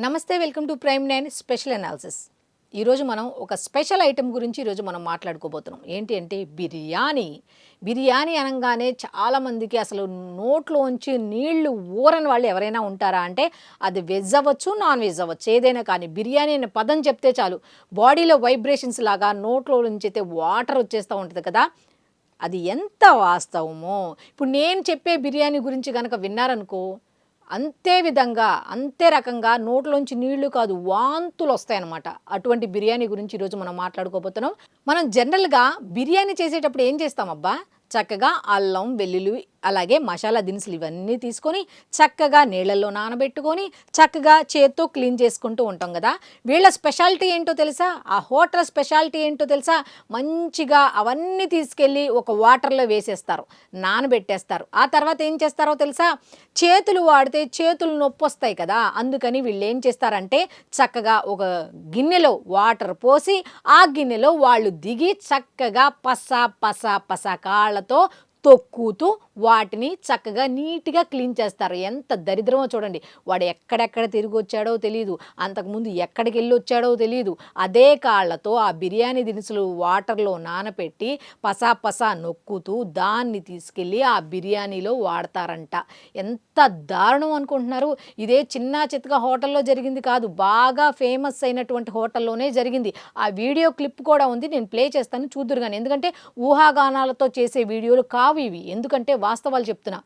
నమస్తే, welcome to prime 9 special analysis. ఈరోజు మనం ఒక స్పెషల్ ఐటెం గురించి ఈరోజు మనం మాట్లాడుకోబోతున్నాం. ఏంటి అంటే బిర్యానీ. బిర్యానీ అనగానే చాలామందికి అసలు నోట్లోంచి నీళ్లు ఊరని వాళ్ళు ఎవరైనా ఉంటారా అంటే అది వెజ్ అవ్వచ్చు, నాన్ వెజ్ అవ్వచ్చు, ఏదైనా కానీ బిర్యానీ అనే పదం చెప్తే చాలు బాడీలో వైబ్రేషన్స్ లాగా నోట్లో నుంచి అయితే వాటర్ వచ్చేస్తూ ఉంటుంది కదా. అది ఎంత వాస్తవమో ఇప్పుడు నేను చెప్పే బిర్యానీ గురించి కనుక విన్నారనుకో, అంతే విధంగా అంతే రకంగా నోట్లోంచి నీళ్లు కాదు వాంతులు వస్తాయన్నమాట. అటువంటి బిర్యానీ గురించి ఈరోజు మనం మాట్లాడుకోబోతున్నాం. మనం జనరల్గా బిర్యానీ చేసేటప్పుడు ఏం చేస్తామబ్బా, చక్కగా అల్లం వెల్లుల్లి అలాగే మసాలా దినుసులు ఇవన్నీ తీసుకొని చక్కగా నీళ్ళల్లో నానబెట్టుకొని చక్కగా చేత్తో క్లీన్ చేసుకుంటూ ఉంటాం కదా. వీళ్ళ స్పెషాలిటీ ఏంటో తెలుసా, ఆ హోటల్ స్పెషాలిటీ ఏంటో తెలుసా, మంచిగా అవన్నీ తీసుకెళ్ళి ఒక వాటర్లో వేసేస్తారు, నానబెట్టేస్తారు. ఆ తర్వాత ఏం చేస్తారో తెలుసా, చేతులు వాడితే చేతులు నొప్పి వస్తాయి కదా, అందుకని వీళ్ళు ఏం చేస్తారంటే చక్కగా ఒక గిన్నెలో వాటర్ పోసి ఆ గిన్నెలో వాళ్ళు దిగి చక్కగా పసా పసా పసా కాళ్ళతో తొక్కుతూ వాటిని చక్కగా నీట్గా క్లీన్ చేస్తారు. ఎంత దరిద్రమో చూడండి. వాడు ఎక్కడెక్కడ తిరిగి వచ్చాడో తెలియదు, అంతకుముందు ఎక్కడికి వెళ్ళి వచ్చాడో తెలియదు. అదే కాళ్ళతో ఆ బిర్యానీ దినుసులు వాటర్లో నానపెట్టి పసా పసా నొక్కుతూ దాన్ని తీసుకెళ్ళి ఆ బిర్యానీలో వాడతారంట. ఎంత దారుణం అనుకుంటున్నారు. ఇదే చిన్న చితక హోటల్లో జరిగింది కాదు, బాగా ఫేమస్ అయినటువంటి హోటల్లోనే జరిగింది. ఆ వీడియో క్లిప్ కూడా ఉంది, నేను ప్లే చేస్తాను చూద్దురు కానీ. ఎందుకంటే ఊహాగానాలతో చేసే వీడియోలు కావు ఇవి, ఎందుకంటే వాస్తవాలు చెప్తున్నా.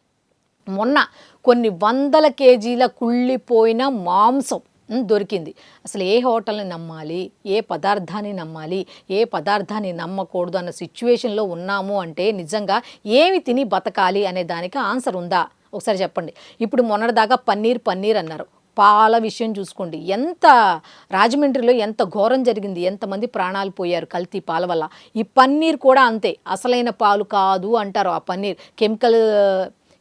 మొన్న కొన్ని వందల కేజీల కుళ్ళిపోయిన మాంసం దొరికింది. అసలు ఏ హోటల్ని నమ్మాలి, ఏ పదార్థాన్ని నమ్మాలి, ఏ పదార్థాన్ని నమ్మకూడదు అన్న సిచ్యువేషన్లో ఉన్నాము అంటే నిజంగా ఏమి తిని బతకాలి అనే దానికి ఆన్సర్ ఉందా ఒకసారి చెప్పండి. ఇప్పుడు మొన్నటిదాకా పన్నీర్ అన్నారు. పాల విషయం చూసుకోండి, ఎంత రాజమండ్రిలో ఎంత ఘోరం జరిగింది, ఎంతమంది ప్రాణాలు పోయారు కల్తీ పాల వల్ల. ఈ పన్నీర్ కూడా అంతే, అసలైన పాలు కాదు అంటారు. ఆ పన్నీర్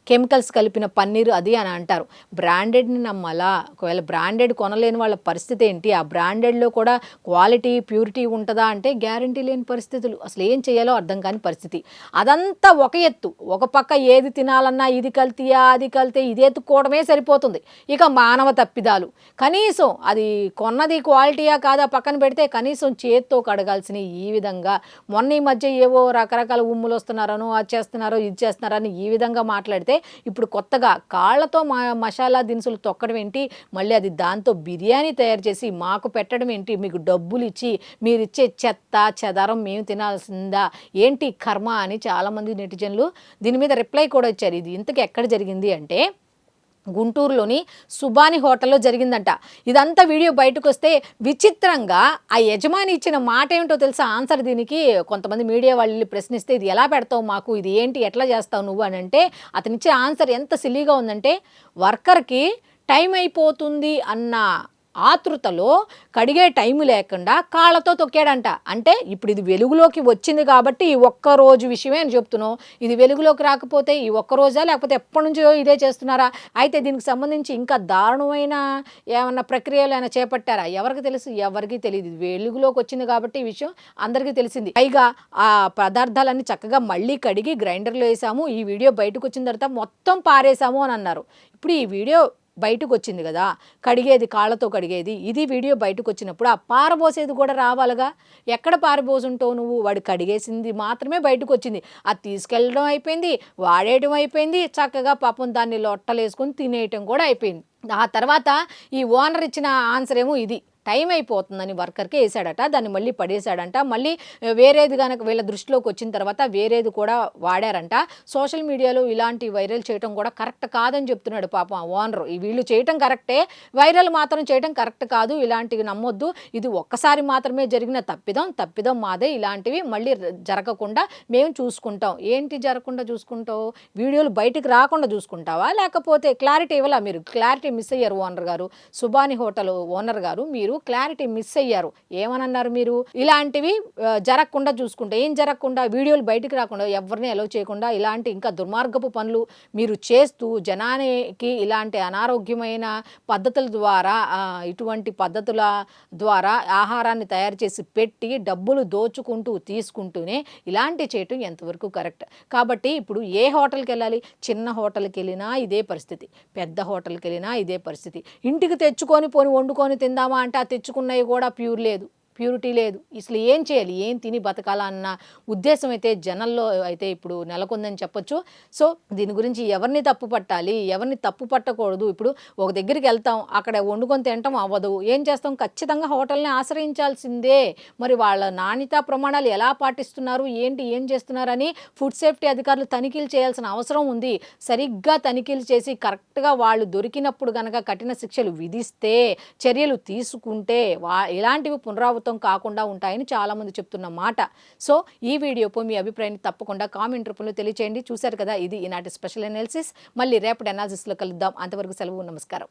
కెమికల్స్ కలిపిన పన్నీర్ అది అని అంటారు. బ్రాండెడ్ని నమ్మాలా? ఒకవేళ బ్రాండెడ్ కొనలేని వాళ్ళ పరిస్థితి ఏంటి? ఆ బ్రాండెడ్లో కూడా క్వాలిటీ ప్యూరిటీ ఉంటుందా అంటే గ్యారంటీ లేని పరిస్థితులు. అసలు ఏం చేయాలో అర్థం కాని పరిస్థితి. అదంతా ఒక ఎత్తు, ఒక పక్క ఏది తినాలన్నా ఇది కల్తీయా అది కల్తీ, ఇది ఎత్తుకోవడమే సరిపోతుంది. ఇక మానవ తప్పిదాలు, కనీసం అది కొన్నది క్వాలిటీయా కాదా పక్కన పెడితే కనీసం చేత్తో కడగాల్సిన ఈ విధంగా మొన్న ఈ మధ్య ఏవో రకరకాల ఉమ్ములు వస్తున్నారనో అది చేస్తున్నారో ఇది చేస్తున్నారని ఈ విధంగా మాట్లాడితే ఇప్పుడు కొత్తగా కాళ్ళతో మసాలా దినుసులు తొక్కడం ఏంటి, మళ్ళీ అది దాంతో బిర్యానీ తయారు చేసి మాకు పెట్టడం ఏంటి, మీకు డబ్బులు ఇచ్చి మీరిచ్చే చెత్త చెదారం మేము తినాల్సిందా ఏంటి కర్మ అని చాలామంది నెటిజన్లు దీని మీద రిప్లై కూడా ఇచ్చారు. ఇది ఇంతకు ఎక్కడ జరిగింది అంటే గుంటూరులోని సుబాని హోటల్లో జరిగిందంట. ఇదంతా వీడియో బయటకు వస్తే విచిత్రంగా ఆ యజమాని ఇచ్చిన మాట ఏమిటో తెలుసా ఆన్సర్. దీనికి కొంతమంది మీడియా వాళ్ళు ప్రశ్నిస్తే ఇది ఎలా పెడతావు మాకు, ఇది ఏంటి ఎట్లా చేస్తావు నువ్వు అని అంటే అతను ఇచ్చే ఆన్సర్ ఎంత సిల్లీగా ఉందంటే, వర్కర్కి టైం అయిపోతుంది అన్న ఆతృతలో కడిగే టైము లేకుండా కాళ్ళతో తొక్కాడంట. అంటే ఇప్పుడు ఇది వెలుగులోకి వచ్చింది కాబట్టి ఈ ఒక్కరోజు విషయమే అని చెప్తున్నావు, ఇది వెలుగులోకి రాకపోతే ఈ ఒక్కరోజా లేకపోతే ఎప్పటి నుంచో ఇదే చేస్తున్నారా? అయితే దీనికి సంబంధించి ఇంకా దారుణమైన ఏమన్నా ప్రక్రియలు ఏమైనా చేపట్టారా? ఎవరికి తెలుసు? ఎవరికి తెలియదు. ఇది వెలుగులోకి వచ్చింది కాబట్టి ఈ విషయం అందరికీ తెలిసింది. పైగా ఆ పదార్థాలన్నీ చక్కగా మళ్ళీ కడిగి గ్రైండర్లో వేసాము, ఈ వీడియో బయటకు వచ్చిన తర్వాత మొత్తం పారేసాము అని అన్నారు. ఇప్పుడు ఈ వీడియో బయటకు వచ్చింది కదా, కడిగేది కాళ్ళతో కడిగేది, ఇది వీడియో బయటకు వచ్చినప్పుడు ఆ పారబోసేది కూడా రావాలిగా. ఎక్కడ పారబోసుంటావు నువ్వు? వాడు కడిగేసింది మాత్రమే బయటకు వచ్చింది, అది తీసుకెళ్ళడం అయిపోయింది, వాడేయడం అయిపోయింది, చక్కగా పాపం దాన్ని లొట్టలు వేసుకొని తినేయటం కూడా అయిపోయింది. ఆ తర్వాత ఈ ఓనర్ ఇచ్చిన ఆన్సర్ ఏమో ఇది, టైం అయిపోతుందని వర్కర్కి వేసాడట, దాన్ని మళ్ళీ పడేశాడంట. మళ్ళీ వేరేది కనుక వీళ్ళ దృష్టిలోకి వచ్చిన తర్వాత వేరేది కూడా వాడారంట. సోషల్ మీడియాలో ఇలాంటి వైరల్ చేయడం కూడా కరెక్ట్ కాదని చెప్తున్నాడు పాపం ఆ ఓనరు. వీళ్ళు చేయటం కరెక్టే, వైరల్ మాత్రం చేయడం కరెక్ట్ కాదు, ఇలాంటివి నమ్మొద్దు, ఇది ఒక్కసారి మాత్రమే జరిగిన తప్పిదం మాదే, ఇలాంటివి మళ్ళీ జరగకుండా మేము చూసుకుంటాం. ఏంటి జరగకుండా చూసుకుంటావు? వీడియోలు బయటికి రాకుండా చూసుకుంటావా? లేకపోతే క్లారిటీ ఇవ్వాలా? మీరు క్లారిటీ మిస్ అయ్యారు ఓనర్ గారు, సుబాని హోటల్ ఓనర్ గారు. మీరు మీరు క్లారిటీ మిస్ అయ్యారు. ఏమనన్నారు మీరు? ఇలాంటివి జరగకుండా చూసుకుంటే, ఏం జరగకుండా, వీడియోలు బయటికి రాకుండా, ఎవరిని అలౌ చేయకుండా ఇలాంటి ఇంకా దుర్మార్గపు పనులు మీరు చేస్తూ జనానికి ఇలాంటి అనారోగ్యమైన పద్ధతుల ద్వారా ఇటువంటి పద్ధతుల ద్వారా ఆహారాన్ని తయారు చేసి పెట్టి డబ్బులు దోచుకుంటూ తీసుకుంటూనే ఇలాంటి చేయటం ఎంతవరకు కరెక్ట్? కాబట్టి ఇప్పుడు ఏ హోటల్కి వెళ్ళాలి? చిన్న హోటల్కి వెళ్ళినా ఇదే పరిస్థితి, పెద్ద హోటల్కి వెళ్ళినా ఇదే పరిస్థితి. ఇంటికి తెచ్చుకొని వండుకొని తిందామా అంటే ఆ తెచ్చుకున్నవి కూడా ప్యూరిటీ లేదు. అసలు ఏం చేయాలి, ఏం తిని బతకాలా అన్న ఉద్దేశం అయితే జనంలో అయితే ఇప్పుడు నెలకొందని చెప్పొచ్చు. సో దీని గురించి ఎవరిని తప్పు పట్టాలి, ఎవరిని తప్పు పట్టకూడదు? ఇప్పుడు ఒక దగ్గరికి వెళ్తాం, అక్కడ వండుకొని తినటం అవ్వదు, ఏం చేస్తాం? ఖచ్చితంగా హోటల్ని ఆశ్రయించాల్సిందే. మరి వాళ్ళ నాణ్యతా ప్రమాణాలు ఎలా పాటిస్తున్నారు, ఏం చేస్తున్నారని ఫుడ్ సేఫ్టీ అధికారులు తనిఖీలు చేయాల్సిన అవసరం ఉంది. సరిగ్గా తనిఖీలు చేసి కరెక్ట్గా వాళ్ళు దొరికినప్పుడు కనుక కఠిన శిక్షలు విధిస్తే, చర్యలు తీసుకుంటే ఇలాంటివి పునరావృతం కాకుండా ఉంటాయని చాలామంది చెప్తున్న మాట. సో ఈ వీడియోపై మీ అభిప్రాయాన్ని తప్పకుండా కామెంట్ రూపంలో తెలియచేయండి. చూశారు కదా, ఇది ఈనాటి స్పెషల్ అనాలిసిస్. మళ్ళీ రేపటి అనాలిసిస్లో కలుద్దాం. అంతవరకు సెలవు, నమస్కారం.